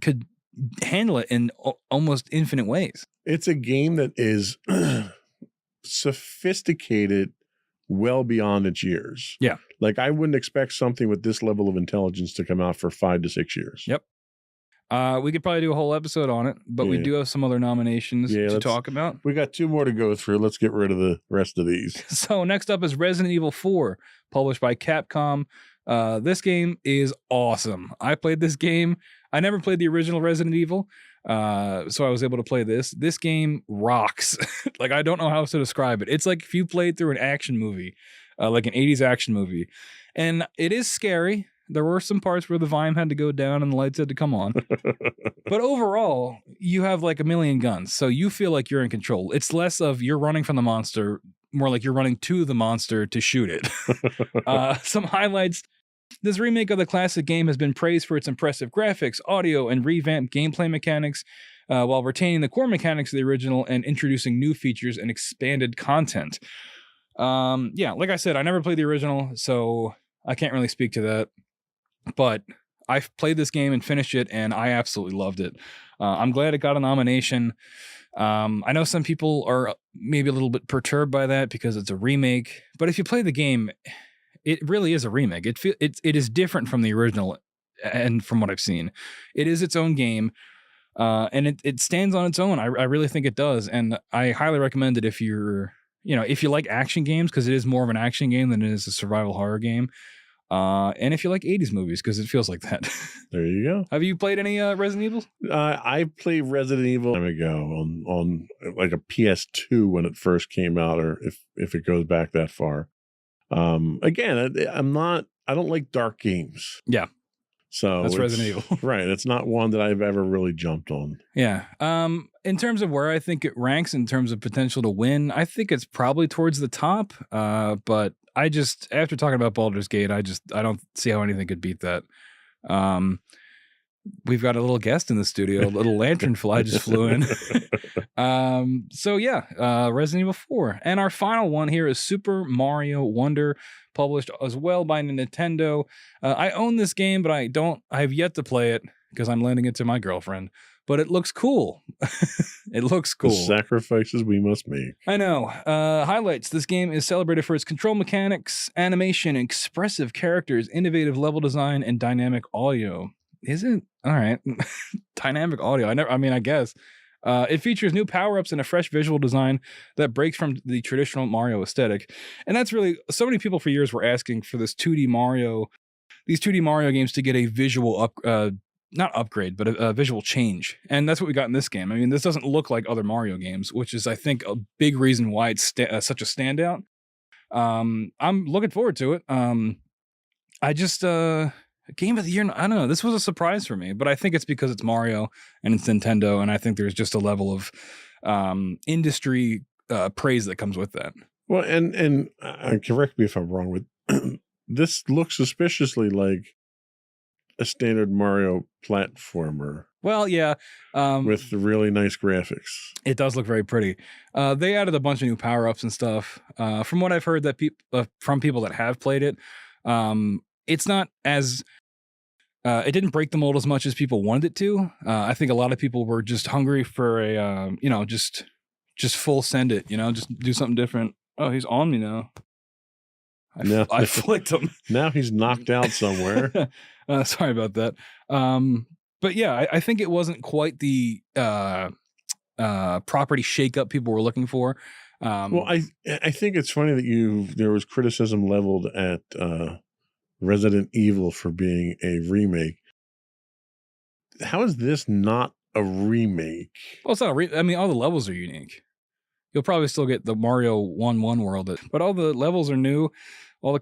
could handle it in almost infinite ways. It's a game that is sophisticated well beyond its years. Yeah. Like, I wouldn't expect something with this level of intelligence to come out for 5 to 6 years. Yep. We could probably do a whole episode on it, but we do have some other nominations to talk about. We got 2 more to go through. Let's get rid of the rest of these. So next up is Resident Evil 4, published by Capcom. This game is awesome. I played this game. I never played the original Resident Evil, so I was able to play this. This game rocks. Like, I don't know how else to describe it. It's like if you played through an action movie, like an 80s action movie. And it is scary. There were some parts where the volume had to go down and the lights had to come on. But overall, you have like a million guns, so you feel like you're in control. It's less of you're running from the monster, more like you're running to the monster to shoot it. Some highlights. This remake of the classic game has been praised for its impressive graphics, audio, and revamped gameplay mechanics, while retaining the core mechanics of the original and introducing new features and expanded content. Yeah, like I said, I never played the original, so I can't really speak to that. But I've played this game and finished it, and I absolutely loved it. I'm glad it got a nomination. I know some people are maybe a little bit perturbed by that because it's a remake, but if you play the game, it really is a remake. It is different from the original, and from what I've seen, it is its own game, and it stands on its own. I really think it does, and I highly recommend it if you're, if you like action games, because it is more of an action game than it is a survival horror game. And if you like 80s movies, because it feels like that. There you go. Have you played any Resident Evil? I played Resident Evil time ago on like a PS2 when it first came out, or if it goes back that far. Again, I don't like dark games. Yeah. So that's Resident Evil. Right. It's not one that I've ever really jumped on. Yeah. In terms of where I think it ranks in terms of potential to win, I think it's probably towards the top. But I just, after talking about Baldur's Gate, I don't see how anything could beat that. We've got a little guest in the studio, a little lanternfly just flew in. So yeah, Resident Evil 4. And our final one here is Super Mario Wonder, published as well by Nintendo. I own this game, but I have yet to play it because I'm lending it to my girlfriend. But it looks cool. It looks cool. The sacrifices we must make. I know. Highlights. This game is celebrated for its control mechanics, animation, expressive characters, innovative level design, and dynamic audio. Is it? All right. Dynamic audio. I guess. It features new power-ups and a fresh visual design that breaks from the traditional Mario aesthetic. And that's really, so many people for years were asking for this 2D Mario, these 2D Mario games to get a visual not upgrade, but a visual change. And that's what we got in this game. I mean, this doesn't look like other Mario games, which is, I think, a big reason why it's such a standout. I'm looking forward to it. Game of the year, I don't know. This was a surprise for me, but I think it's because it's Mario and it's Nintendo, and I think there's just a level of industry praise that comes with that. Well, and correct me if I'm wrong, with this looks suspiciously like a standard Mario platformer. Well, yeah. With really nice graphics. It does look very pretty. They added a bunch of new power-ups and stuff. From what I've heard from people that have played it, it's not as... it didn't break the mold as much as people wanted it to. I think a lot of people were just hungry for a, just full send it, just do something different. Oh, he's on me now. I flicked him. Now he's knocked out somewhere. Sorry about that. But yeah, I think it wasn't quite the property shakeup people were looking for. Well, I think it's funny that there was criticism leveled at Resident Evil for being a remake. How is this not a remake? Well, it's not all the levels are unique. You'll probably still get the Mario 1-1 world, but all the levels are new. All the